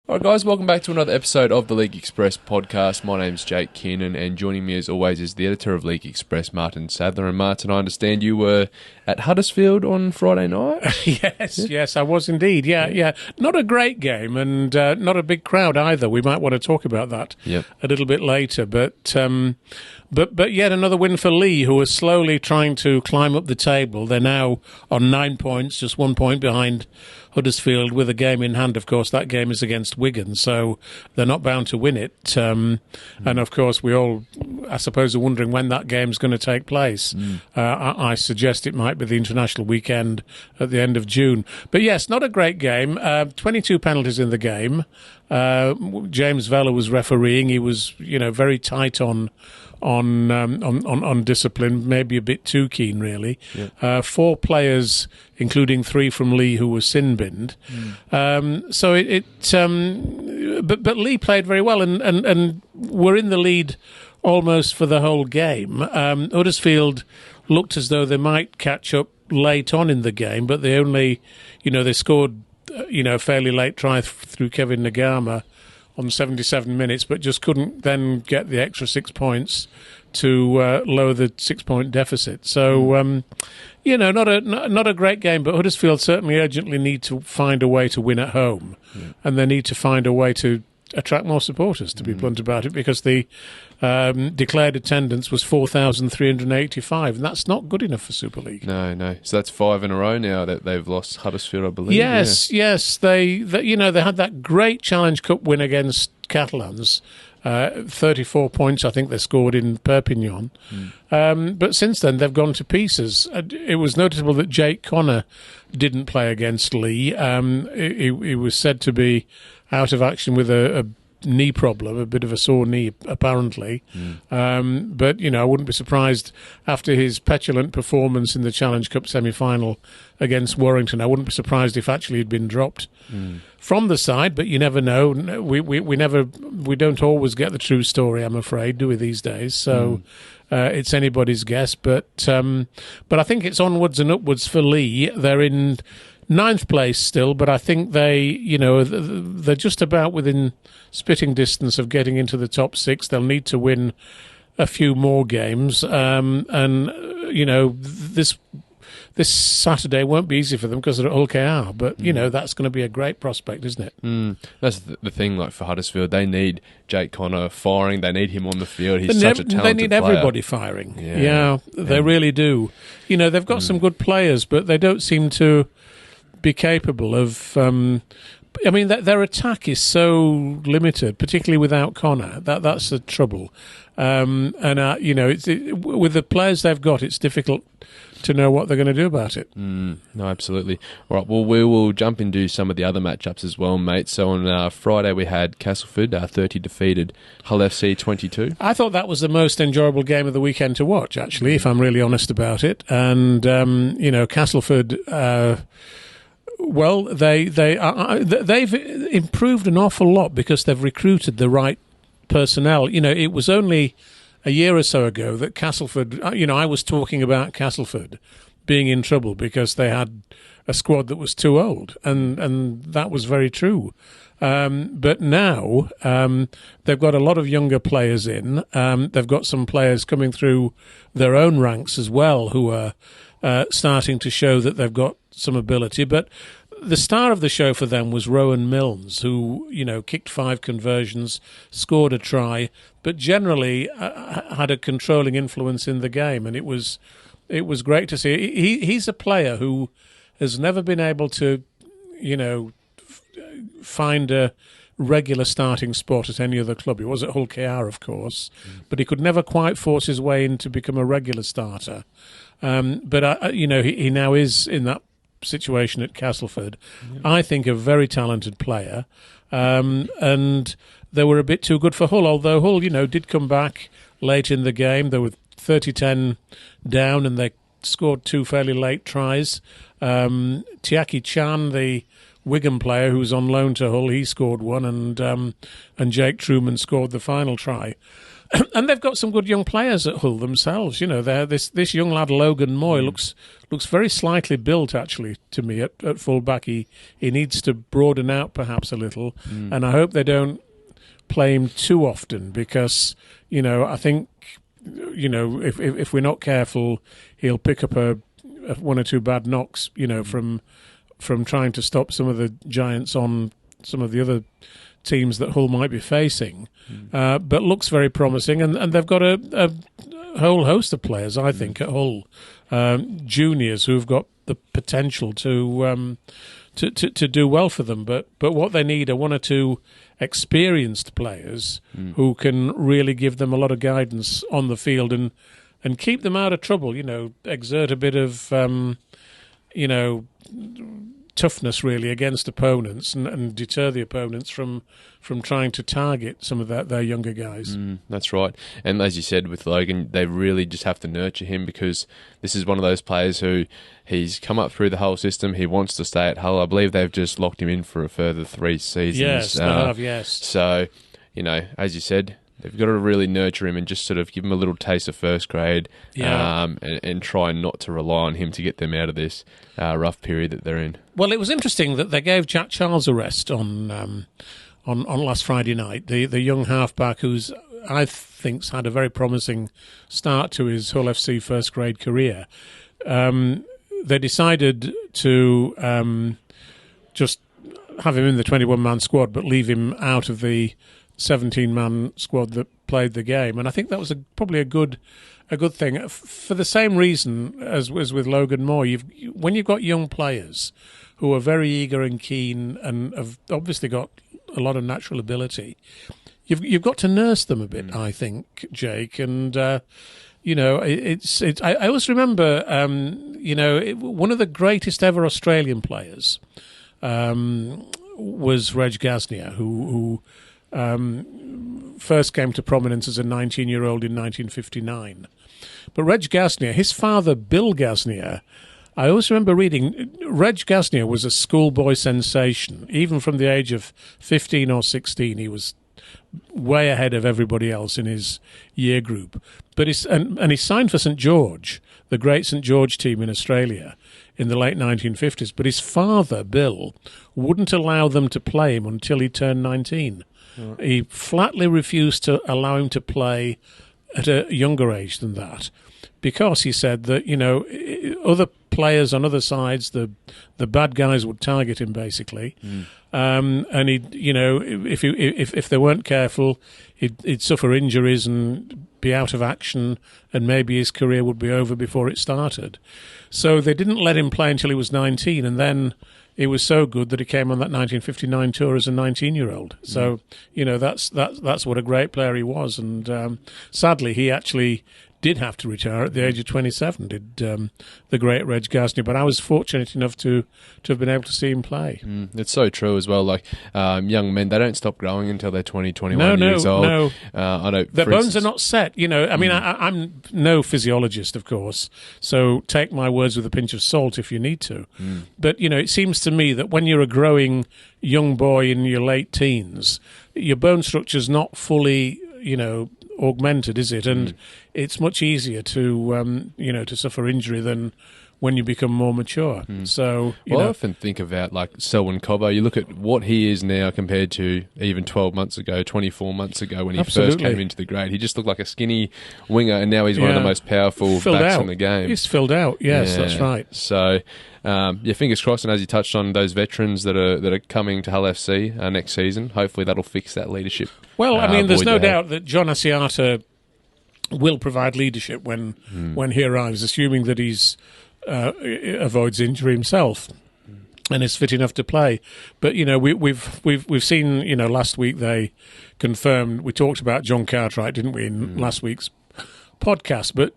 All right, guys, welcome back to another episode of the League Express podcast. My name's Jake Keenan, and joining me as always is the editor of League Express, Martin Sadler. And Martin, I understand you were at Huddersfield on Friday night? Yes, I was indeed. Yeah. Not a great game, and not a big crowd either. We might want to talk about that a little bit later. But yet another win for Leigh, who are slowly trying to climb up the table. They're now on 9 points, just 1 point behind Huddersfield with a game in hand. Of course, that game is against Wigan, so they're not bound to win it. And of course, we all, I suppose, are wondering when that game's going to take place. I suggest it might be the international weekend at the end of June. But yes, not a great game. 22 penalties in the game. James Vella was refereeing. He was, very tight on discipline, maybe a bit too keen, really. Yeah. 4 players, including 3 from Leigh, who were sin-binned. But Leigh played very well and were in the lead almost for the whole game. Huddersfield looked as though they might catch up late on in the game, but they only, they scored, a fairly late try through Kevin Nagama on 77 minutes, but just couldn't then get the extra 6 points to lower the 6 point deficit. So, not a great game, but Huddersfield certainly urgently need to find a way to win at home, and they need to find a way to attract more supporters, to be blunt about it, because the declared attendance was 4,385, and that's not good enough for Super League. No. So that's 5 in a row now that they've lost Huddersfield, I believe. Yes. They had that great Challenge Cup win against Catalans. 34 points, I think they scored in Perpignan. But since then, they've gone to pieces. It was noticeable that Jake Connor didn't play against Leigh. He was said to be out of action with a knee problem, a bit of a sore knee, apparently. But, I wouldn't be surprised after his petulant performance in the Challenge Cup semi-final against Warrington. I wouldn't be surprised if actually he'd been dropped from the side, but you never know. We don't always get the true story, I'm afraid, do we, these days? So it's anybody's guess. But I think it's onwards and upwards for Leigh. They're in 9th place still, but I think they're just about within spitting distance of getting into the top 6. They'll need to win a few more games, this Saturday won't be easy for them because they're at Hull KR, but that's going to be a great prospect, isn't it? That's the thing. Like for Huddersfield, they need Jake Connor firing. They need him on the field. He's such a talented player. They need everybody firing. Yeah, they really do. They've got some good players, but they don't seem to be capable of. Their attack is so limited, particularly without Connor. That's the trouble. With the players they've got, it's difficult to know what they're going to do about it. No, absolutely. All right, well, we will jump into some of the other matchups as well, mate. So on Friday we had Castleford 30 defeated Hull FC 22. I thought that was the most enjoyable game of the weekend to watch, actually, if I'm really honest about it. And, Castleford... they've improved an awful lot because they've recruited the right personnel. It was only a year or so ago that Castleford, I was talking about Castleford being in trouble because they had a squad that was too old, and that was very true. But now they've got a lot of younger players in. They've got some players coming through their own ranks as well who are starting to show that they've got some ability. But the star of the show for them was Rowan Milnes, who, kicked 5 conversions, scored a try, but generally had a controlling influence in the game. And it was great to see. He's a player who has never been able to, find a regular starting spot at any other club. He was at Hull KR, of course, but he could never quite force his way in to become a regular starter. But he now is in that situation at Castleford. I think a very talented player, and they were a bit too good for Hull, although Hull did come back late in the game. They were 30-10 down and they scored 2 fairly late tries. Tiaki Chan, the Wigan player who was on loan to Hull, he scored one, and Jake Truman scored the final try. And they've got some good young players at Hull themselves. You know, this young lad Logan Moy looks very slightly built, actually, to me at fullback. He needs to broaden out perhaps a little, and I hope they don't play him too often because, you know, I think, you know, if we're not careful, he'll pick up a one or two bad knocks, you know, from trying to stop some of the giants on some of the other teams that Hull might be facing, but looks very promising, and they've got a whole host of players, I think, at Hull, juniors who've got the potential to do well for them. But what they need are one or two experienced players who can really give them a lot of guidance on the field and keep them out of trouble. You know, exert a bit of you know, toughness really against opponents and deter the opponents from trying to target some of their younger guys. That's right. And as you said with Logan, they really just have to nurture him because this is one of those players who he's come up through the Hull system. He wants to stay at Hull. I believe they've just locked him in for a further 3 seasons. Yes, they have, yes. So, you know, as you said, they've got to really nurture him and just sort of give him a little taste of first grade, and try not to rely on him to get them out of this rough period that they're in. Well, it was interesting that they gave Jack Charles a rest on last Friday night. The young halfback who's, I think's had a very promising start to his Hull FC first grade career. They decided to just have him in the 21-man squad, but leave him out of the 17-man squad that played the game, and I think that was probably a good thing for the same reason as was with Logan Moore. When you've got young players who are very eager and keen and have obviously got a lot of natural ability, you've got to nurse them a bit. I think, Jake, and you know, it's. I always remember, you know, one of the greatest ever Australian players was Reg Gasnier, who first came to prominence as a 19-year-old in 1959. But Reg Gasnier, his father, Bill Gasnier, I always remember reading, Reg Gasnier was a schoolboy sensation. Even from the age of 15 or 16, he was way ahead of everybody else in his year group. But he signed for St George, the great St George team in Australia, in the late 1950s. But his father, Bill, wouldn't allow them to play him until he turned 19. He flatly refused to allow him to play at a younger age than that because he said that, you know, other players on other sides, the bad guys would target him basically, and he'd, you know, if they weren't careful, he'd suffer injuries and be out of action, and maybe his career would be over before it started. So they didn't let him play until he was 19, and then he was so good that he came on that 1959 tour as a 19-year-old. So, you know, that's what a great player he was. And sadly, he actually did have to retire at the age of 27, did the great Reg Gasnier. But I was fortunate enough to have been able to see him play. It's so true as well. Like, young men, they don't stop growing until they're 20, 21 years old. No, I know their bones are not set. You know, I mean, I'm no physiologist, of course, so take my words with a pinch of salt if you need to. But, you know, it seems to me that when you're a growing young boy in your late teens, your bone structure's not fully, you know, augmented, is it? And it's much easier to you know, to suffer injury than when you become more mature. So, you know, I often think about like Selwyn Cobbo. You look at what he is now compared to even 12 months ago, 24 months ago when he first came into the grade. He just looked like a skinny winger, and now he's one of the most powerful backs in the game. He's filled out. Yes, that's right. So, yeah, fingers crossed. And as you touched on, those veterans that are coming to Hull FC next season, hopefully that'll fix that leadership. Well, I mean, there's no doubt that John Asiata will provide leadership when he arrives, assuming that he's avoids injury himself and is fit enough to play. But, you know, we've seen, you know, last week they confirmed, we talked about John Cartwright, didn't we, in last week's podcast, but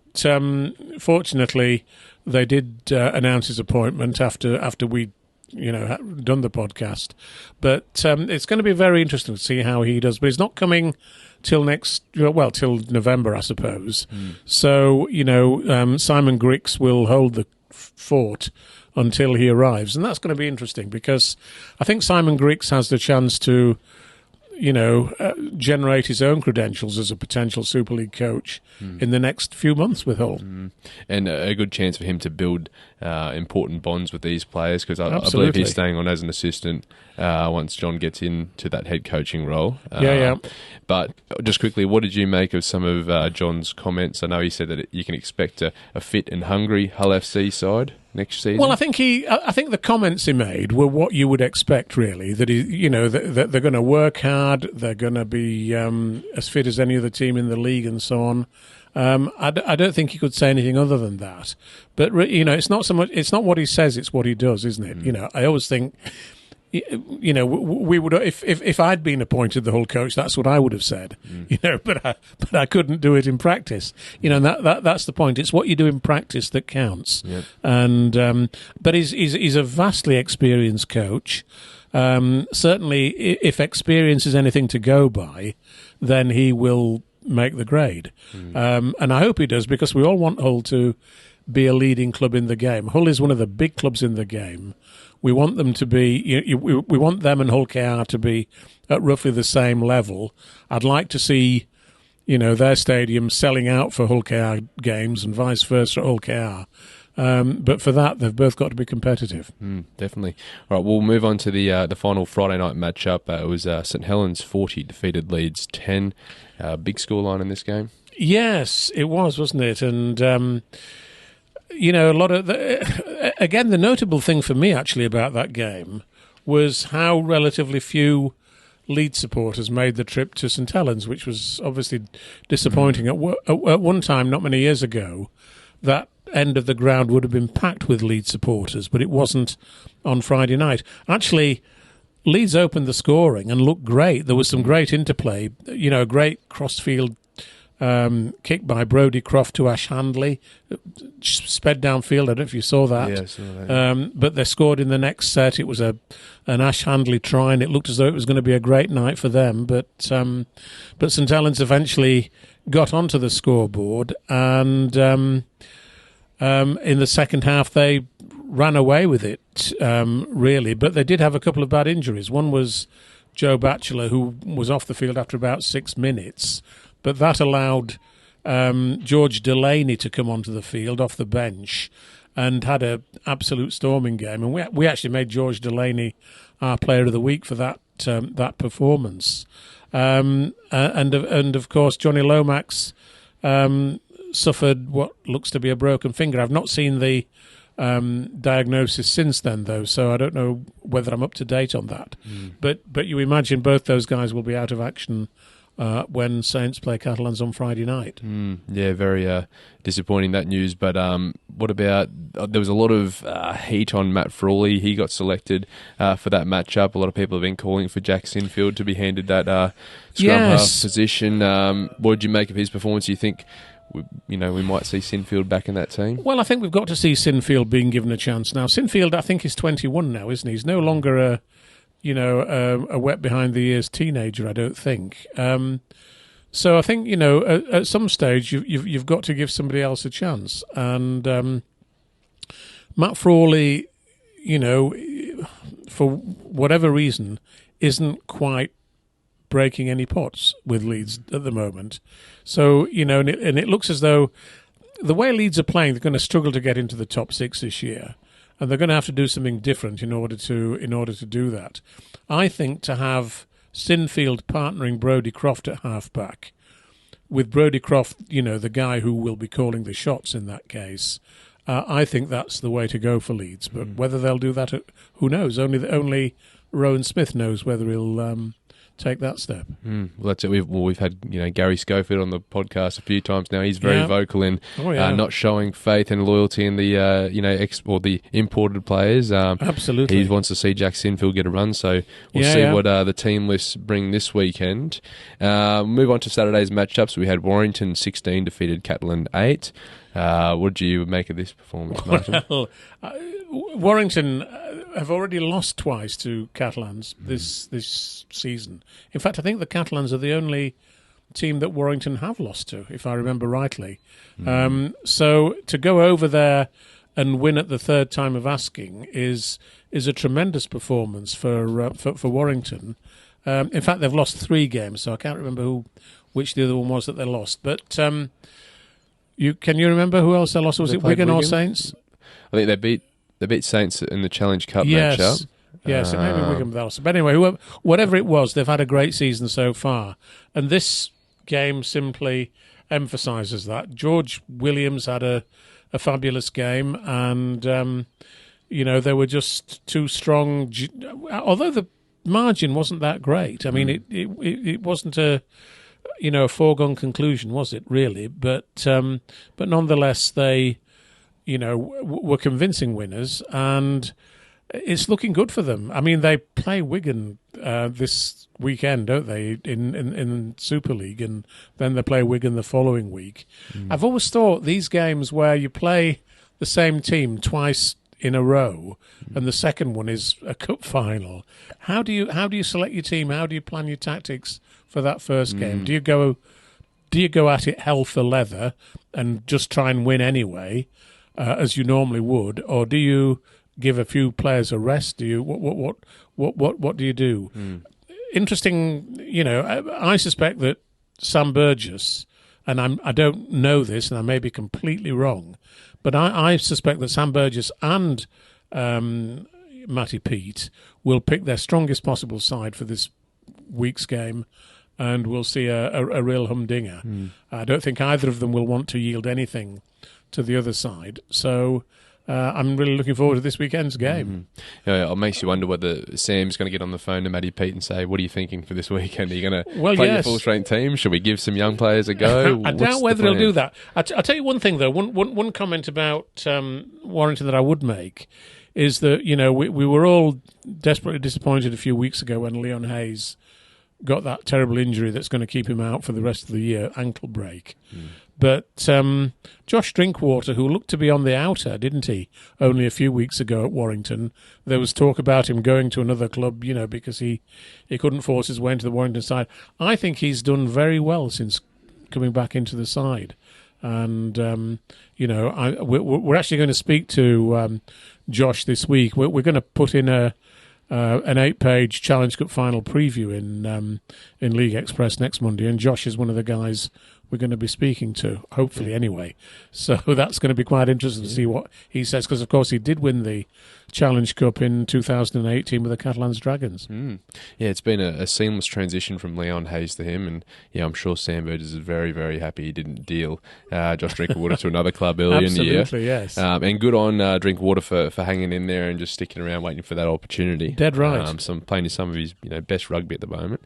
fortunately they did announce his appointment after we, you know, done the podcast. But it's going to be very interesting to see how he does. But he's not coming till till November, I suppose. So, you know, Simon Griggs will hold the fort until he arrives, and that's going to be interesting because I think Simon Griggs has the chance to generate his own credentials as a potential Super League coach in the next few months with Hull. And a good chance for him to build important bonds with these players, because I believe Absolutely. he's staying on as an assistant once John gets into that head coaching role. Yeah. But just quickly, what did you make of some of John's comments? I know he said that you can expect a fit and hungry Hull FC side next season. Well, I think the comments he made were what you would expect, really. That that they're going to work hard, they're going to be as fit as any other team in the league, and so on. I don't think he could say anything other than that. But it's not so much. It's not what he says; it's what he does, isn't it? I always think. We would if I'd been appointed the Hull coach, that's what I would have said. But I couldn't do it in practice. And that's the point. It's what you do in practice that counts. Yep. And but he's a vastly experienced coach. Certainly, if experience is anything to go by, then he will make the grade. And I hope he does, because we all want Hull to be a leading club in the game. Hull is one of the big clubs in the game. We want them to be. We want them and Hull KR to be at roughly the same level. I'd like to see, their stadium selling out for Hull KR games and vice versa at Hull KR. But for that, they've both got to be competitive. Definitely. All right, we'll move on to the final Friday night matchup. It was St Helens 40 defeated Leeds 10. Big scoreline in this game. Yes, it was, wasn't it? And. A lot of the notable thing for me actually about that game was how relatively few Leeds supporters made the trip to St Helens, which was obviously disappointing. At one time, not many years ago, that end of the ground would have been packed with Leeds supporters, but it wasn't on Friday night. Actually, Leeds opened the scoring and looked great. There was some great interplay, a great crossfield kick by Brodie Croft to Ash Handley, sped downfield. I don't know if you saw that. Yeah, I saw that. But they scored in the next set. It was an Ash Handley try, and it looked as though it was going to be a great night for them. But St Helens eventually got onto the scoreboard, and in the second half they ran away with it, really. But they did have a couple of bad injuries. One was Joe Batchelor, who was off the field after about 6 minutes. But that allowed George Delaney to come onto the field off the bench and had an absolute storming game. And we actually made George Delaney our Player of the Week for that performance. And of course, Johnny Lomax suffered what looks to be a broken finger. I've not seen the diagnosis since then, though, so I don't know whether I'm up to date on that. But you imagine both those guys will be out of action when Saints play Catalans on Friday night. Yeah, very disappointing, that news. But what about, there was a lot of heat on Matt Frawley. He got selected for that matchup. A lot of people have been calling for Jack Sinfield to be handed that scrum half position. What did you make of his performance? Do you think we might see Sinfield back in that team? Well, I think we've got to see Sinfield being given a chance now. Sinfield, I think, is 21 now, isn't he? He's no longer a wet behind the ears teenager, I don't think. So I think, at some stage you've got to give somebody else a chance. And Matt Frawley, for whatever reason, isn't quite breaking any pots with Leeds at the moment. So, and it looks as though the way Leeds are playing, they're going to struggle to get into the top 6 this year. And they're going to have to do something different in order to do that. I think to have Sinfield partnering Brodie Croft at halfback, with Brodie Croft, the guy who will be calling the shots in that case, I think that's the way to go for Leeds. But whether they'll do that, who knows? Only Rowan Smith knows whether he'll take that step. Well, that's it. We've had Gary Schofield on the podcast a few times now. He's very vocal in not showing faith and loyalty in the the imported players. Absolutely, he wants to see Jack Sinfield get a run. So we'll see what the team lists bring this weekend. Move on to Saturday's matchups. We had Warrington 16 defeated Catalan 8. What do you make of this performance, Martin? Well, Warrington have already lost twice to Catalans this season. In fact, I think the Catalans are the only team that Warrington have lost to, if I remember rightly. So to go over there and win at the third time of asking is a tremendous performance for Warrington. In fact, they've lost 3 games, so I can't remember which the other one was that they lost. But can you remember who else they lost? Was it Wigan or Saints? I think they beat Saints in the Challenge Cup yes. matchup. Yes, it may be Wigan, but they lost. But anyway, whatever it was, they've had a great season so far. And this game simply emphasises that. George Williams had a fabulous game, and they were just too strong. Although the margin wasn't that great. I mean, it wasn't a foregone conclusion, was it? Really, but nonetheless, they were convincing winners, and it's looking good for them. I mean, they play Wigan this weekend, don't they, in Super League, and then they play Wigan the following week. I've always thought these games where you play the same team twice in a row, and the second one is a cup final. How do you select your team? How do you plan your tactics for that first game? Do you go at it hell for leather and just try and win anyway, as you normally would, or do you give a few players a rest? Do you what do you do? Interesting. I suspect that Sam Burgess, and I don't know this, and I may be completely wrong, but I suspect that Sam Burgess and Matty Pete will pick their strongest possible side for this week's game, and we'll see a real humdinger. I don't think either of them will want to yield anything to the other side. So I'm really looking forward to this weekend's game. It makes you wonder whether Sam's going to get on the phone to Matty Pete and say, what are you thinking for this weekend? Are you going to play your full-strength team? Should we give some young players a go? I doubt whether he'll do that. I'll tell you one thing, though. One comment about Warrington that I would make is that, we were all desperately disappointed a few weeks ago when Leon Hayes got that terrible injury that's going to keep him out for the rest of the year, ankle break. But Josh Drinkwater, who looked to be on the outer, didn't he, only a few weeks ago at Warrington, there was talk about him going to another club, because he couldn't force his way into the Warrington side. I think he's done very well since coming back into the side. And, we're actually going to speak to Josh this week. We're going to put in an 8-page Challenge Cup final preview in League Express next Monday, and Josh is one of the guys we're going to be speaking to, hopefully anyway. So that's going to be quite interesting to see what he says, because of course he did win the Challenge Cup in 2018 with the Catalans Dragons. Yeah, it's been a seamless transition from Leon Hayes to him, and I'm sure Sam Burgess is very, very happy he didn't deal Josh Drinkwater to another club early in the year. Absolutely, yes. And good on Drinkwater for hanging in there and just sticking around waiting for that opportunity. Dead right. Playing some of his best rugby at the moment.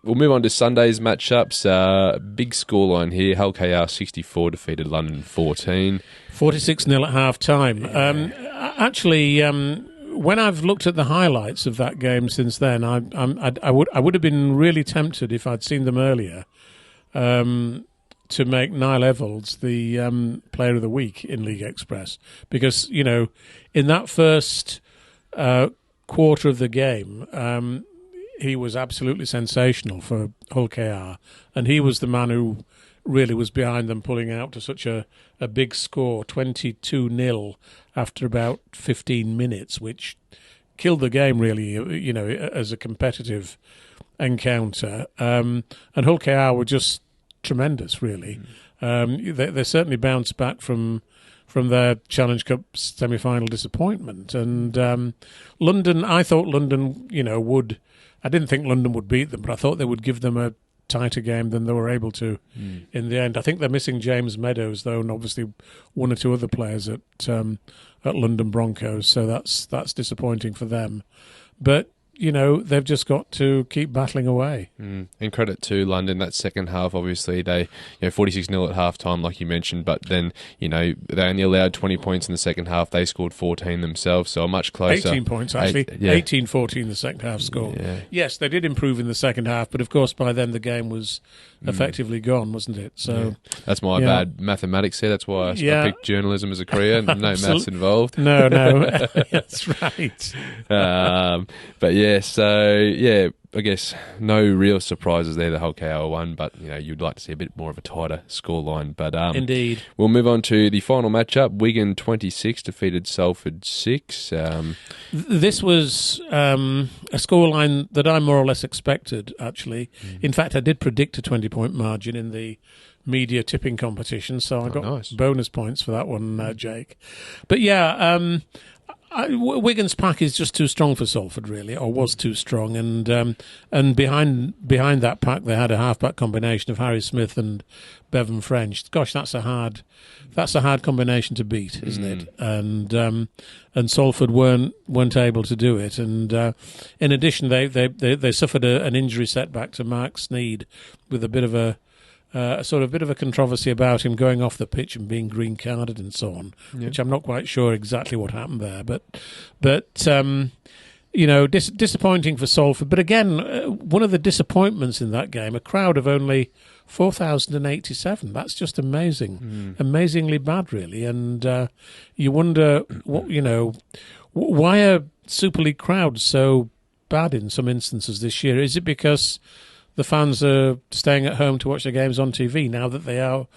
We'll move on to Sunday's matchups. Big scoreline here. Hull KR 64 defeated London 14. 46-0 at half-time. Actually, when I've looked at the highlights of that game since then, I would have been really tempted if I'd seen them earlier to make Niall Evalds the Player of the Week in League Express, because in that first quarter of the game, he was absolutely sensational for Hull KR, and he was the man who really was behind them pulling out to such a big score, 22-0 after about 15 minutes, which killed the game really, as a competitive encounter. And Hull KR were just tremendous, really. They certainly bounced back from their Challenge Cup semi-final disappointment. And London, I thought London, I didn't think London would beat them, but I thought they would give them a tighter game than they were able to in the end. I think they're missing James Meadows, though, and obviously one or two other players at London Broncos, so that's disappointing for them. But they've just got to keep battling away. And credit to London, that second half, obviously, they 46-0 at half-time, like you mentioned, but then, they only allowed 20 points in the second half. They scored 14 themselves, so a much closer. 18 points, actually. 18-14 the second half score. Yeah. Yes, they did improve in the second half, but of course by then the game was effectively gone, wasn't it? So that's my bad mathematics here. That's why I picked journalism as a career. No maths involved. No, that's right. But Yeah, so, yeah, I guess no real surprises there, the whole KO won, but, you'd like to see a bit more of a tighter scoreline. But Indeed. We'll move on to the final matchup. Wigan 26 defeated Salford 6. This was a scoreline that I more or less expected, actually. In fact, I did predict a 20-point margin in the media tipping competition, so I got bonus points for that one, Jake. But yeah, Wigan's pack is just too strong for Salford, really, or was too strong, and behind that pack they had a half-back combination of Harry Smith and Bevan French. Gosh, that's a hard combination to beat, isn't it? And Salford weren't able to do it, and in addition they suffered an injury setback to Mark Sneed with a bit of a controversy about him going off the pitch and being green carded and so on, which I'm not quite sure exactly what happened there. But disappointing for Salford. But again, one of the disappointments in that game, a crowd of only 4,087. That's just amazing, amazingly bad, really. And you wonder why are Super League crowds so bad in some instances this year? Is it because the fans are staying at home to watch the games on TV now that they all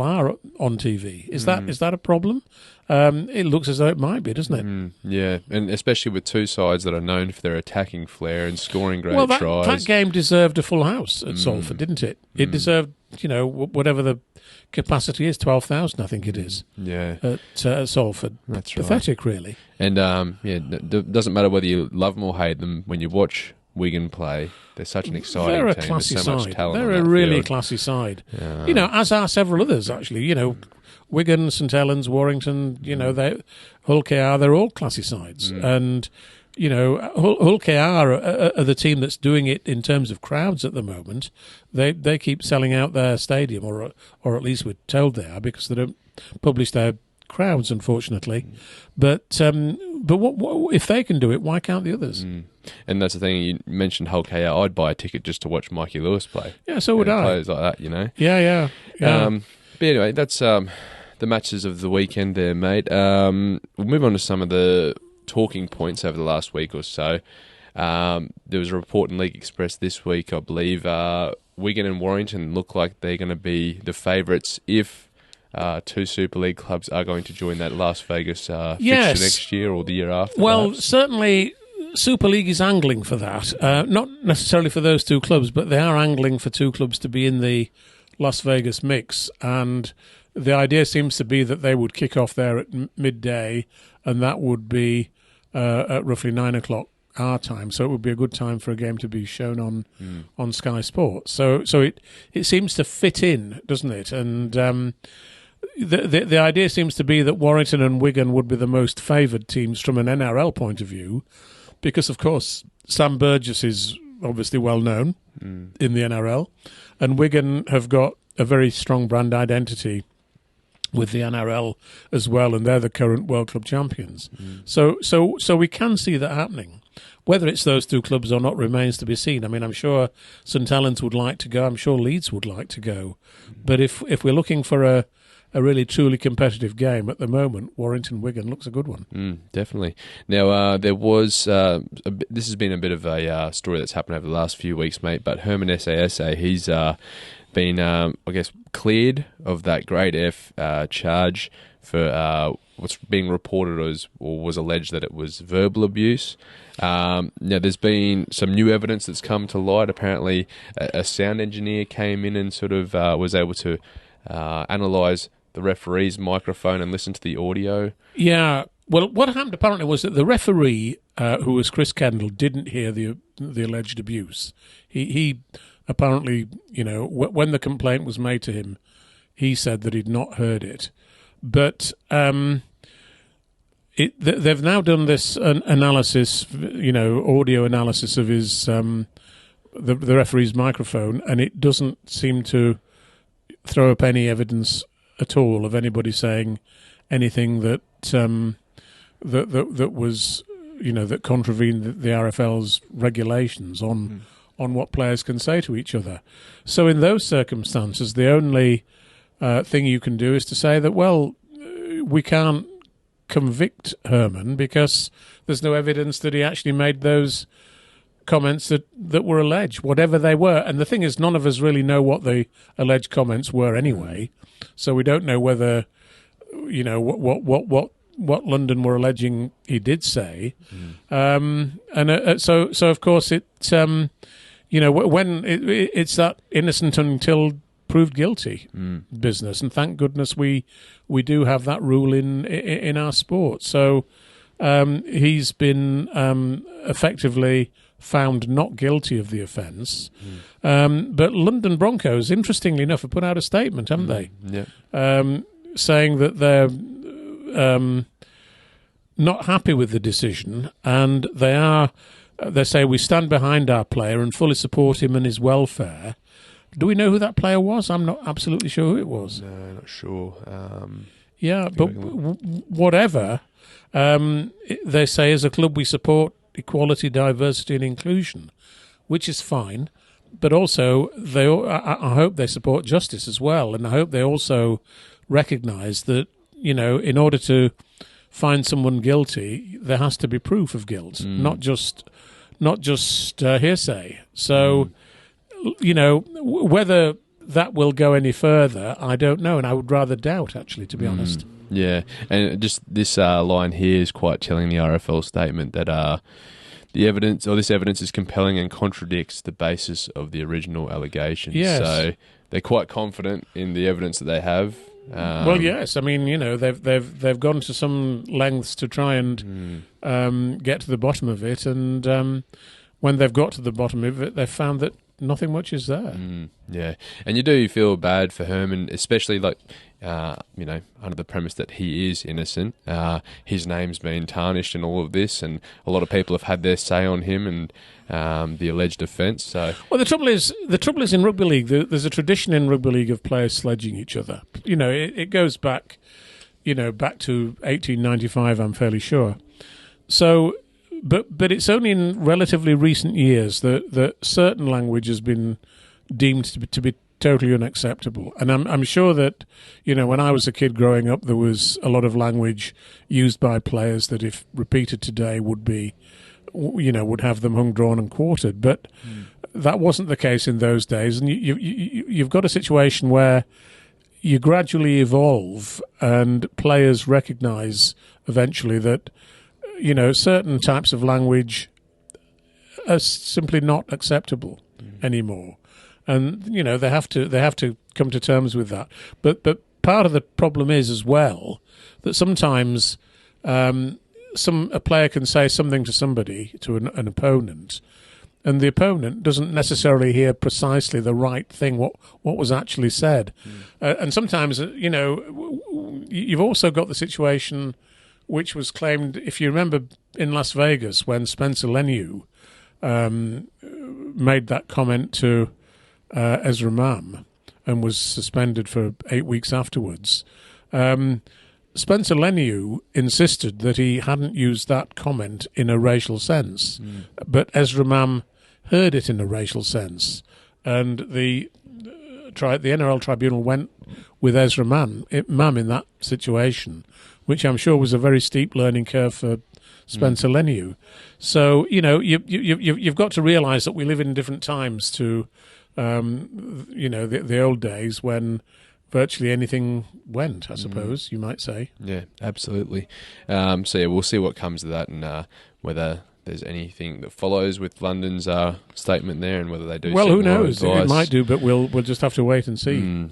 are on TV? Is that a problem? It looks as though it might be, doesn't it? Yeah, and especially with two sides that are known for their attacking flair and scoring great tries. Well, that game deserved a full house at Salford, didn't it? It deserved, whatever the capacity is, 12,000, I think it is. Yeah, at Salford. That's pathetic, really. And it doesn't matter whether you love them or hate them when you watch Wigan play. They're such an exciting team. They're a classy There's so side. much talent. They're a really classy side. As are several others, actually. Wigan, St Helens, Warrington, Hull KR, they're all classy sides. And, Hull KR are the team that's doing it in terms of crowds at the moment. They keep selling out their stadium, or at least we're told they are, because they don't publish their crowds, unfortunately. But what if they can do it, why can't the others? And that's the thing, you mentioned Hull KR. I'd buy a ticket just to watch Mikey Lewis play. Yeah, so would I. Players like that, Yeah. But anyway, that's the matches of the weekend there, mate. We'll move on to some of the talking points over the last week or so. There was a report in League Express this week, I believe. Wigan and Warrington look like they're going to be the favourites if two Super League clubs are going to join that Las Vegas fixture next year or the year after. Well, perhaps. Certainly Super League is angling for that. Not necessarily for those two clubs, but they are angling for two clubs to be in the Las Vegas mix. And the idea seems to be that they would kick off there at midday, and that would be at roughly 9 o'clock our time. So it would be a good time for a game to be shown on Sky Sports. So it seems to fit in, doesn't it? And the idea seems to be that Warrington and Wigan would be the most favoured teams from an NRL point of view, because, of course, Sam Burgess is obviously well known in the NRL, and Wigan have got a very strong brand identity with the NRL as well, and they're the current World Club champions. So we can see that happening. Whether it's those two clubs or not remains to be seen. I mean, I'm sure St Helens would like to go. I'm sure Leeds would like to go. But if we're looking for a really truly competitive game at the moment, Warrington-Wigan looks a good one. Definitely. Now, there was... this has been a bit of a story that's happened over the last few weeks, mate, but Herman Ese'ese, he's been, cleared of that grade F charge for what's being reported as, or was alleged that it was verbal abuse. Now, there's been some new evidence that's come to light. Apparently, a sound engineer came in and sort of was able to analyse the referee's microphone and listen to the audio. Yeah. Well, what happened apparently was that the referee, who was Chris Kendall, didn't hear the alleged abuse. He apparently, when the complaint was made to him, he said that he'd not heard it. But they've now done this analysis, audio analysis of his the referee's microphone, and it doesn't seem to throw up any evidence at all of anybody saying anything that that was that contravened the RFL's regulations on what players can say to each other. So in those circumstances, the only thing you can do is to say that, well, we can't convict Herman because there's no evidence that he actually made those comments that were alleged, whatever they were. And the thing is, none of us really know what the alleged comments were anyway, so we don't know whether, what London were alleging he did say. So of course it's when it's that innocent until proved guilty business, and thank goodness we do have that rule in our sport. So he's been effectively found not guilty of the offence. But London Broncos, interestingly enough, have put out a statement, haven't they? Yeah. Saying that they're not happy with the decision, and they say we stand behind our player and fully support him and his welfare. Do we know who that player was? I'm not absolutely sure who it was. No, not sure. But whatever. They say as a club we support equality, diversity and inclusion, which is fine. But also, I hope they support justice as well. And I hope they also recognise that, in order to find someone guilty, there has to be proof of guilt, not just hearsay. So, whether that will go any further, I don't know. And I would rather doubt, actually, to be honest. Yeah, and just this line here is quite telling, the RFL statement, that this evidence is compelling and contradicts the basis of the original allegations. Yes. So they're quite confident in the evidence that they have. Well, yes. I mean, they've gone to some lengths to try and get to the bottom of it, and when they've got to the bottom of it, they've found that nothing much is there. Yeah, and you do feel bad for Herman, especially under the premise that he is innocent. His name's been tarnished in all of this, and a lot of people have had their say on him and the alleged offence. So, well, the trouble is in rugby league, there's a tradition in rugby league of players sledging each other. It goes back, back to 1895. I'm fairly sure. So. But it's only in relatively recent years that certain language has been deemed to be totally unacceptable. And I'm sure that, when I was a kid growing up, there was a lot of language used by players that, if repeated today, would have them hung, drawn and quartered. But that wasn't the case in those days. And you've got a situation where you gradually evolve, and players recognise eventually that certain types of language are simply not acceptable anymore, and they have to come to terms with that. But part of the problem is as well that sometimes a player can say something to somebody, to an opponent, and the opponent doesn't necessarily hear precisely the right thing, what was actually said, and sometimes you've also got the situation, which was claimed, if you remember, in Las Vegas when Spencer Leniu made that comment to Ezra Mam and was suspended for 8 weeks afterwards. Spencer Leniu insisted that he hadn't used that comment in a racial sense, but Ezra Mam heard it in a racial sense, and the NRL tribunal went with Ezra Mam in that situation, which I'm sure was a very steep learning curve for Spencer Leniu. So, you've got to realise that we live in different times to, the old days when virtually anything went, I suppose, you might say. Yeah, absolutely. We'll see what comes of that, and whether there's anything that follows with London's statement there, and whether they do. Well, who knows? It might do, but we'll just have to wait and see.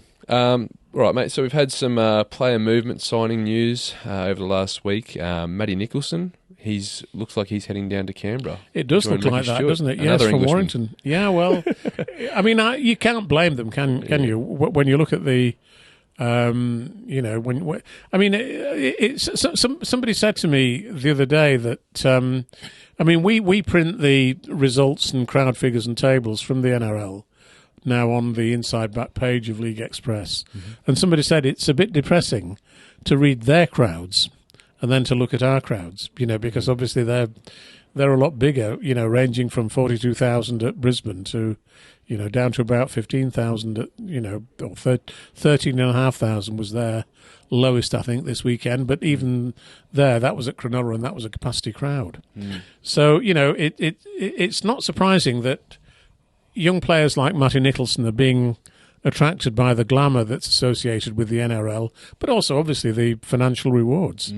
Right, mate, so we've had some player movement signing news over the last week. Matty Nicholson, looks like he's heading down to Canberra. It does look like that, doesn't it? Yes, from Warrington. Yeah, well, I mean, you can't blame them, can you? When you look at the, somebody said to me the other day that, we print the results and crowd figures and tables from the NRL now on the inside back page of League Express. And somebody said it's a bit depressing to read their crowds and then to look at our crowds, because obviously they're a lot bigger, ranging from 42,000 at Brisbane to, down to about 15,000 at, or 13,500 was their lowest, I think, this weekend. But even there, that was at Cronulla, and that was a capacity crowd. So, it's not surprising that young players like Matty Nicholson are being attracted by the glamour that's associated with the NRL, but also obviously the financial rewards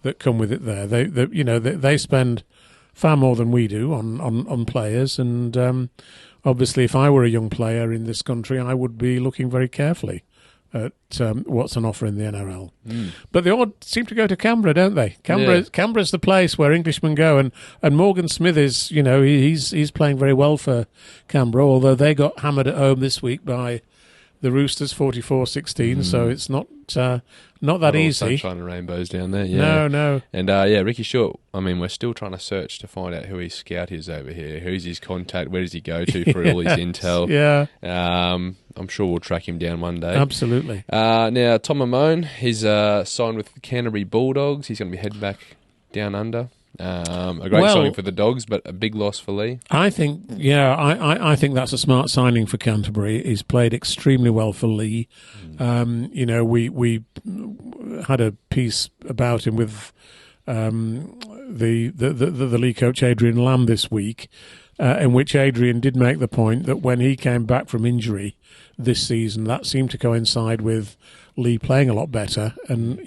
that come with it. They spend far more than we do on players, and obviously, if I were a young player in this country, I would be looking very carefully at what's on offer in the NRL. But they all seem to go to Canberra, don't they? Canberra's the place where Englishmen go, and Morgan Smith is, he's playing very well for Canberra, although they got hammered at home this week by the Roosters 44-16, so it's not that easy. Sunshine and rainbows down there. Yeah. No. And Ricky Short, I mean, we're still trying to search to find out who his scout is over here. Who's his contact? Where does he go to for all his intel? Yeah. I'm sure we'll track him down one day. Absolutely. Now, Tom Amone, he's signed with the Canterbury Bulldogs. He's going to be heading back down under. A great signing for the Dogs, but a big loss for Lee. I think, I think that's a smart signing for Canterbury. He's played extremely well for Lee. We had a piece about him with the Lee coach Adrian Lamb this week, in which Adrian did make the point that when he came back from injury this season, that seemed to coincide with Lee playing a lot better, and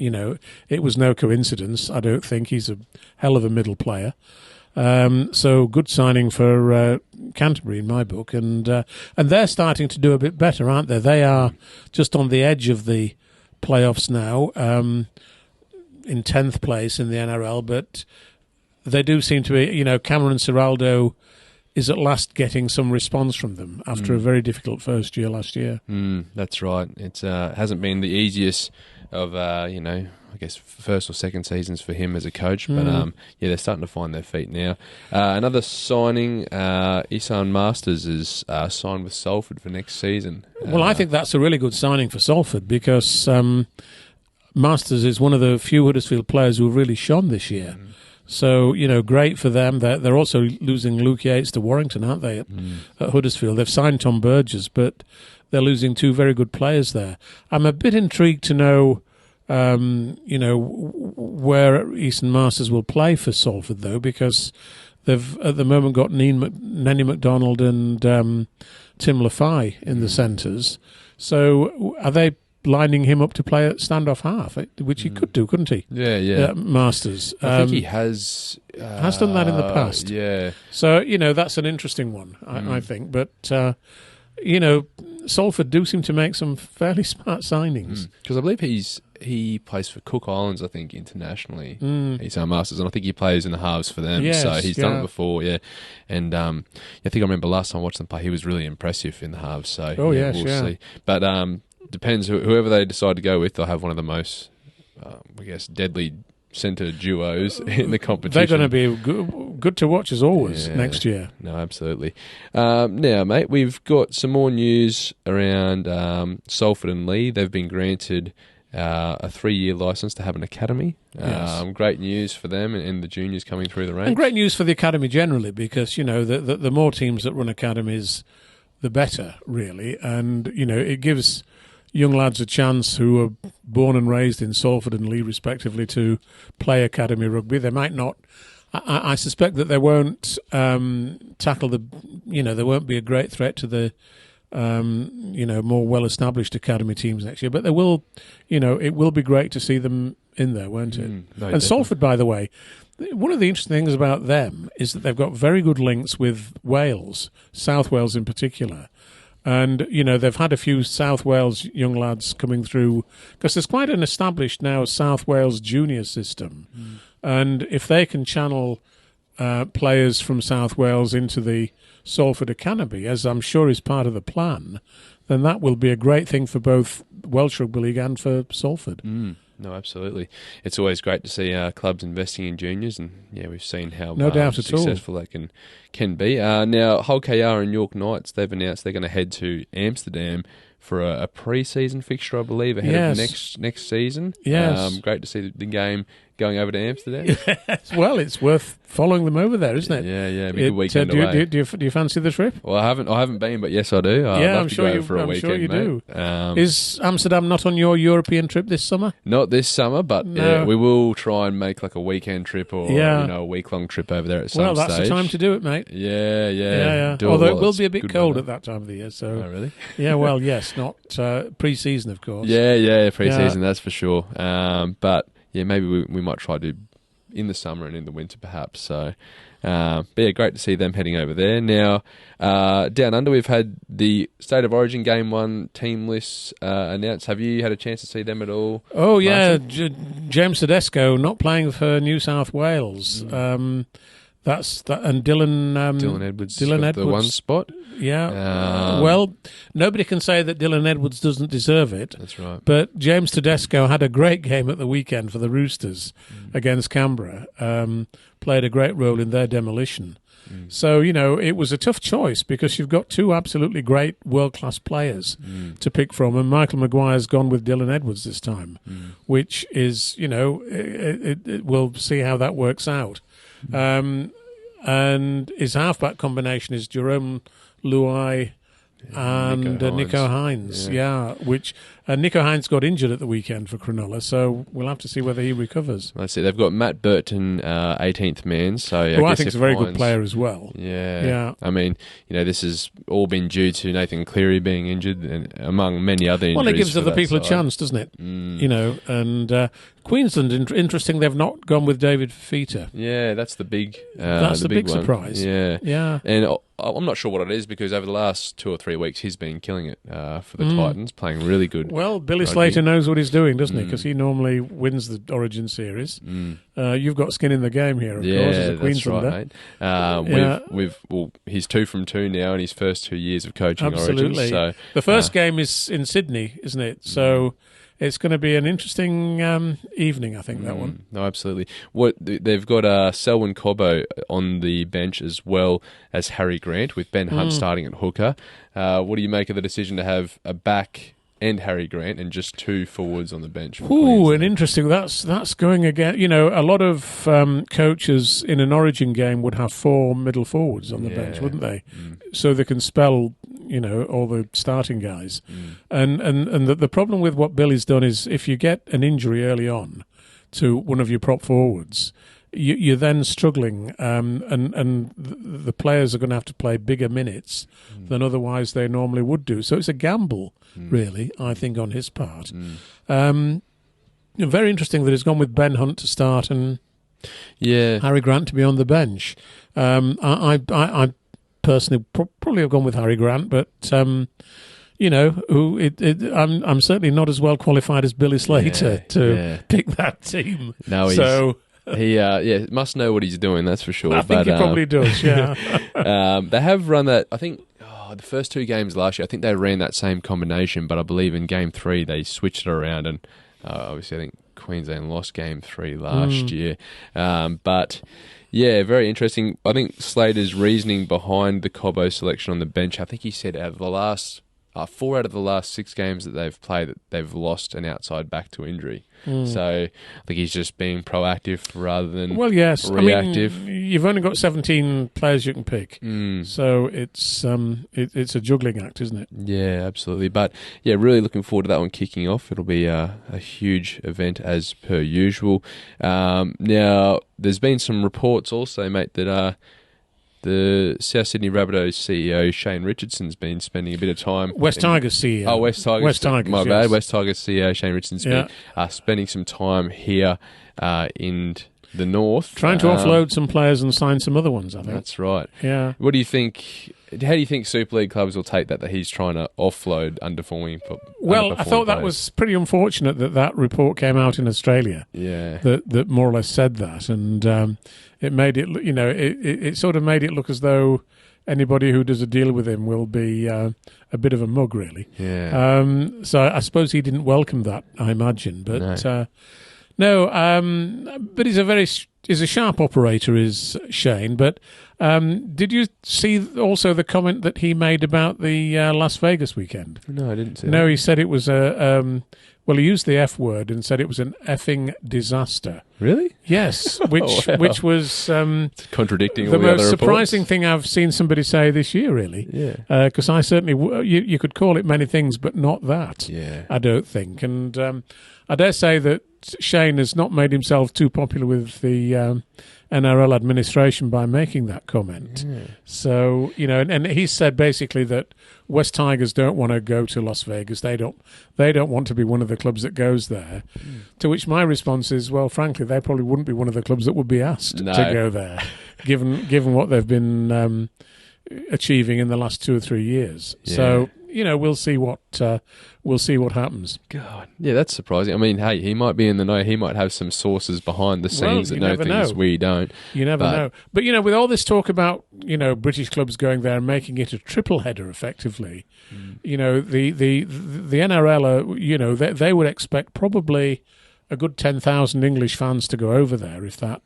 it was no coincidence. I don't think he's a hell of a middle player. So good signing for Canterbury in my book, and they're starting to do a bit better, aren't they? They are just on the edge of the playoffs now, in 10th place in the NRL, but they do seem to be. Cameron Ciraldo is at last getting some response from them after a very difficult first year last year. That's right. It hasn't been the easiest of, I guess, first or second seasons for him as a coach. But, they're starting to find their feet now. Another signing, Isan Masters is signed with Salford for next season. Well, I think that's a really good signing for Salford because Masters is one of the few Huddersfield players who have really shone this year. So, great for them. They're also losing Luke Yates to Warrington, aren't they, at Huddersfield? They've signed Tom Burgess, but they're losing two very good players there. I'm a bit intrigued to know, where Easton Masters will play for Salford, though, because they've at the moment got Nenny McDonald and Tim Lafai in the centres. So are they lining him up to play at standoff half, which he could do, couldn't he? Yeah. Masters. I think he has done that in the past. Yeah. So, that's an interesting one, I think. But, Salford do seem to make some fairly smart signings. Because I believe he plays for Cook Islands, I think, internationally. He's our Masters, and I think he plays in the halves for them. Yes, so he's done it before, yeah. And I think I remember last time I watched them play, he was really impressive in the halves. So we'll see. But depends, whoever they decide to go with, they'll have one of the most, deadly centre duos in the competition. They're going to be good to watch as always next year. No, absolutely. Now, mate, we've got some more news around Salford and Lee. They've been granted a 3-year licence to have an academy. Yes. Great news for them and the juniors coming through the ranks. And great news for the academy generally, because, the more teams that run academies, the better, really. And, it gives young lads a chance who are born and raised in Salford and Lee, respectively, to play academy rugby. They might not. I suspect that they won't tackle there won't be a great threat to the, more well-established academy teams next year. But there will, it will be great to see them in there, won't it? No, and definitely. Salford, by the way, one of the interesting things about them is that they've got very good links with Wales, South Wales in particular. And, they've had a few South Wales young lads coming through, because there's quite an established now South Wales junior system. And if they can channel players from South Wales into the Salford Academy, as I'm sure is part of the plan, then that will be a great thing for both Welsh Rugby League and for Salford. No, absolutely. It's always great to see clubs investing in juniors, and we've seen how no doubt successful that can be. Now, Hull KR and York Knights, they've announced they're going to head to Amsterdam for a pre-season fixture, I believe, ahead of next season. Yes. Great to see the game going over to Amsterdam? Well, it's worth following them over there, isn't it? Yeah, yeah. It'd be a good weekend away. Do you fancy the trip? Well, I haven't been, but yes, I do. I'd love I'm to sure go you. for a I'm weekend, sure you mate. do. Is Amsterdam not on your European trip this summer? Not this summer, but No. we will try and make like a weekend trip or a week-long trip over there at some stage. Well, that's the time to do it, mate. Yeah. Do Although it it while will it's be a bit good cold weather. at that time of the year. So, Oh, really? yeah, well, yes, not pre-season, of course. Yeah, pre-season, that's for sure. But yeah, maybe we might try to do in the summer and in the winter, perhaps. So, but yeah, great to see them heading over there. Now, down under, we've had the State of Origin Game 1 team lists announced. Have you had a chance to see them at all? Oh, yeah, Martin? James Tedesco not playing for New South Wales. That's that, and Dylan Edwards Dylan got Edwards, the one spot. Yeah. Well, nobody can say that Dylan Edwards doesn't deserve it. That's right. But James Tedesco had a great game at the weekend for the Roosters against Canberra. Played a great role in their demolition. So, it was a tough choice because you've got two absolutely great world-class players to pick from, and Michael Maguire's gone with Dylan Edwards this time, which is, we'll see how that works out. And his halfback combination is Jerome Luai and Nico Hines. Which Nico Hines got injured at the weekend for Cronulla, so we'll have to see whether he recovers. That's it. They've got Matt Burton, 18th man. So I think he's a very good player as well. Yeah. I mean, this has all been due to Nathan Cleary being injured, and among many other injuries. Well, it gives other people side. a chance, doesn't it? And Queensland, interesting, they've not gone with David Fifita. Yeah, that's the big. That's the big one. surprise. Yeah. And I'm not sure what it is because over the last 2 or 3 weeks he's been killing it for the Titans, playing really good. Well, Billy Slater knows what he's doing, doesn't he? Because he normally wins the Origin series. You've got skin in the game here, of course, as a Queenslander. That's right, mate. He's 2 from 2 now in his first 2 years of coaching Absolutely. Origin. So the first game is in Sydney, isn't it? So it's going to be an interesting evening, I think, that one. No, absolutely. They've got Selwyn Cobbo on the bench as well as Harry Grant, with Ben Hunt starting at hooker. What do you make of the decision to have a back and Harry Grant and just 2 forwards on the bench? And interesting. That's going again. A lot of coaches in an Origin game would have 4 middle forwards on the bench, wouldn't they? So they can spell all the starting guys. And the problem with what Billy's done is if you get an injury early on to one of your prop forwards, you're then struggling, and the players are going to have to play bigger minutes than otherwise they normally would do. So it's a gamble, really, I think, on his part. Very interesting that he's gone with Ben Hunt to start and Harry Grant to be on the bench. I personally probably have gone with Harry Grant, but I'm certainly not as well qualified as Billy Slater to pick that team. No, so he must know what he's doing. That's for sure. I think he probably does. Yeah, they have run that. I think the first 2 games last year, I think they ran that same combination, but I believe in Game 3 they switched it around, and obviously I think Queensland lost Game 3 last year, but. Yeah, very interesting. I think Slater's reasoning behind the Cobbo selection on the bench, I think he said out of the last 4 out of the last 6 games that they've played, that they've lost an outside back to injury. So I think he's just being proactive rather than reactive. I mean, you've only got 17 players you can pick, so it's a juggling act, isn't it? Yeah, absolutely. But yeah, really looking forward to that one kicking off. It'll be a huge event as per usual. Now, there's been some reports also, mate, that the South Sydney Rabbitohs CEO, Shane Richardson's been spending a bit of time... West Tigers CEO. Oh, West Tigers. My yes. bad. West Tigers CEO, Shane Richardson's been spending some time here in the north. Trying to offload some players and sign some other ones, I think. That's right. Yeah. What do you think... How do you think Super League clubs will take that he's trying to offload underperforming Well, I thought that players? was pretty unfortunate that report came out in Australia. Yeah. That more or less said that, and it made it, it sort of made it look as though anybody who does a deal with him will be a bit of a mug, really. Yeah. So I suppose he didn't welcome that, I imagine, but but he's a sharp operator, is Shane. But did you see also the comment that he made about the Las Vegas weekend? No, I didn't see No, that. he said it was Well, he used the F word and said it was an effing disaster. Really? Yes, which Wow. which was Contradicting the all the other most surprising reports. thing I've seen somebody say this year, really. Yeah. Because I certainly, you could call it many things, but not that. Yeah. I don't think. And I dare say that Shane has not made himself too popular with the NRL administration by making that comment. Yeah. So, and he said basically that West Tigers don't want to go to Las Vegas. They don't want to be one of the clubs that goes there. To which my response is, well, frankly, they probably wouldn't be one of the clubs that would be asked to go there, given what they've been achieving in the last 2 or 3 years. Yeah. So, we'll see what happens. God, yeah, that's surprising. I mean, hey, he might be in the know. He might have some sources behind the scenes that know things we don't. You never know. But, with all this talk about, British clubs going there and making it a triple header effectively, the NRL, they would expect probably a good 10,000 English fans to go over there if that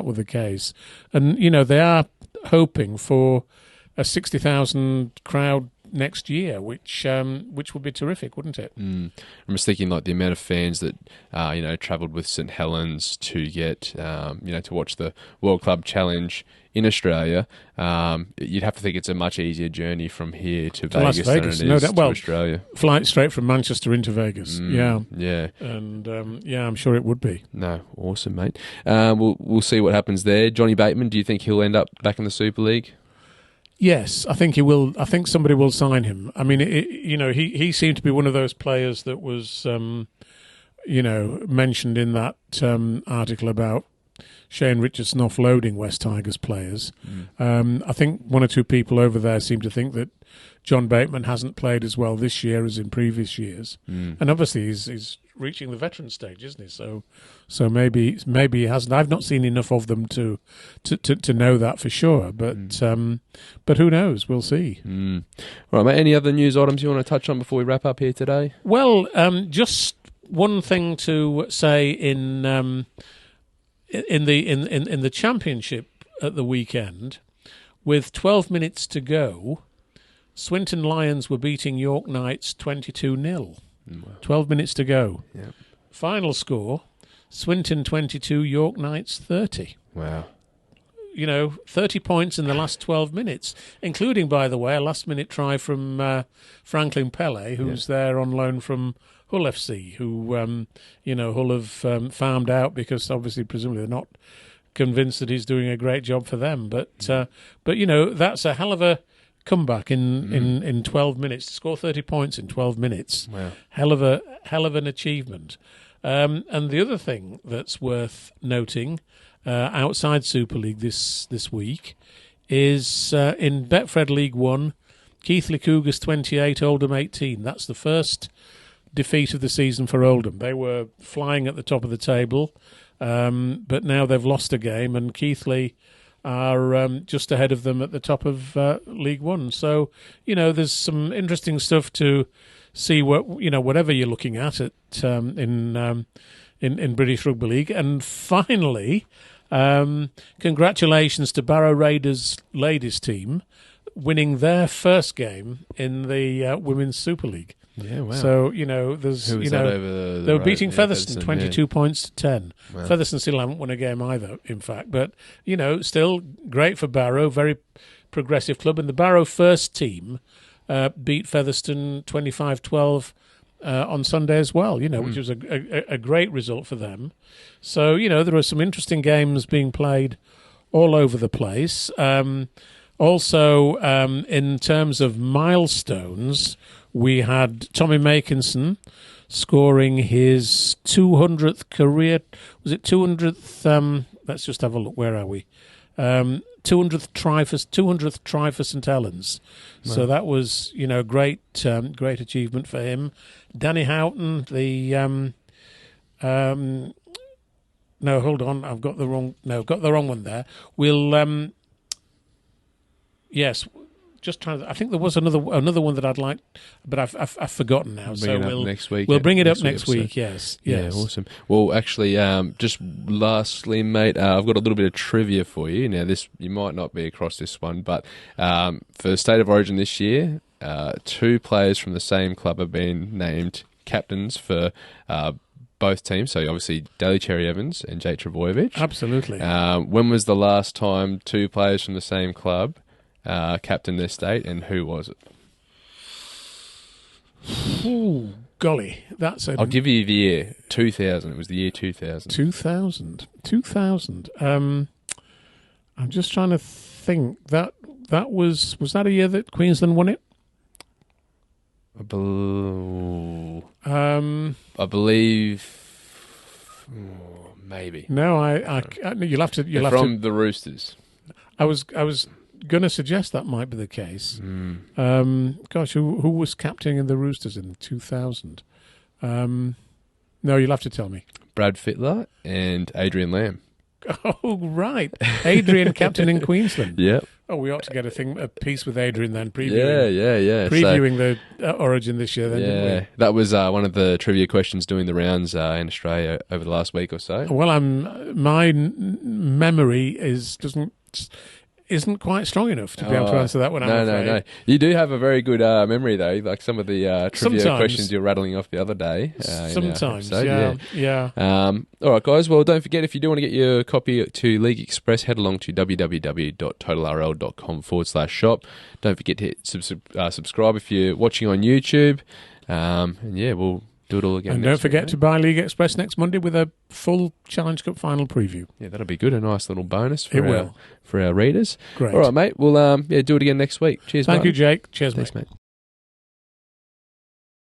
were the case. And, they are hoping for a 60,000 crowd next year, which would be terrific, wouldn't it? I'm just thinking like the amount of fans that travelled with St Helens to get to watch the World Club Challenge in Australia. You'd have to think it's a much easier journey from here to Vegas than it is to Australia. Flight straight from Manchester into Vegas. Yeah, and I'm sure it would be. No, awesome, mate. We'll see what happens there. Johnny Bateman, do you think he'll end up back in the Super League? Yes, I think he will. I think somebody will sign him. I mean, he seemed to be one of those players that was, mentioned in that article about Shane Richardson offloading West Tigers players. I think one or two people over there seem to think that John Bateman hasn't played as well this year as in previous years, and obviously he's reaching the veteran stage, isn't he? So maybe he hasn't. I've not seen enough of them to know that for sure. But who knows? We'll see. Right, mate. Any other news items you want to touch on before we wrap up here today? Well, just one thing to say in the championship at the weekend, with 12 minutes to go, Swinton Lions were beating York Knights 22-0. 12 minutes to go. Yep. Final score, Swinton 22, York Knights 30. Wow. 30 points in the last 12 minutes, including, by the way, a last-minute try from Franklin Pele, who's there on loan from Hull FC, who, Hull have farmed out because, obviously, presumably they're not convinced that he's doing a great job for them. But that's a hell of a comeback in 12 minutes. To score 30 points in 12 minutes. Wow. Hell of an achievement. And the other thing that's worth noting outside Super League this week is in Betfred League 1, Keighley Cougars 28, Oldham 18. That's the first defeat of the season for Oldham. They were flying at the top of the table, but now they've lost a game, and Keighley are just ahead of them at the top of League 1. So, there's some interesting stuff to see whatever you're looking at in British Rugby League. And finally, congratulations to Barrow Raiders ladies team winning their first game in the Women's Super League. Yeah, wow. So, there's, Who was that over they were beating Featherstone 22 yeah. points to 10. Wow. Featherstone still haven't won a game either, in fact. But, still great for Barrow, very progressive club. And the Barrow first team beat Featherstone 25-12 on Sunday as well, which was a great result for them. So, there are some interesting games being played all over the place. Also, in terms of milestones, we had Tommy Makinson scoring his 200th career. Was it 200th? Let's just have a look. Where are we? 200th try for St Helens. Wow. So that was, great achievement for him. Danny Houghton, no, hold on, I've got the wrong one there. We'll yes. Just trying to, I think there was another one that I'd like, but I've forgotten now. So we'll bring it up next week. Yes. Yeah, awesome. Well, actually, just lastly, mate, I've got a little bit of trivia for you. Now, this you might not be across this one, but for the State of Origin this year, 2 players from the same club have been named captains for both teams. So obviously Daly Cherry Evans and Jake Trbojevic. Absolutely. When was the last time two players from the same club captained their state, and who was it? Ooh, golly, that's a... I'll give you the year. 2000. It was the year 2000. 2000. I'm just trying to think. That was that a year that Queensland won it? I believe maybe. No, you'll have to. From the Roosters. I was going to suggest that might be the case. Gosh, who was captaining the Roosters in 2000? No, you'll have to tell me. Brad Fittler and Adrian Lamb. Oh, right. Adrian captaining Queensland. Yep. Oh, we ought to get a piece with Adrian then, previewing Previewing the Origin this year then, didn't we? That was one of the trivia questions doing the rounds in Australia over the last week or so. Well, my memory isn't quite strong enough to be able to answer that one. No. You do have a very good memory, though. Like some of the trivia questions you're rattling off the other day. Sometimes, yeah. All right, guys. Well, don't forget, if you do want to get your copy to League Express, head along to www.totalrl.com/shop. Don't forget to hit subscribe if you're watching on YouTube. We'll do it all again. And don't forget to buy League Express next Monday with a full Challenge Cup final preview. Yeah, that'll be good. A nice little bonus for our readers. Great. All right, mate. We'll do it again next week. Cheers, Thank Martin. you, Jake. Cheers, Thanks, mate.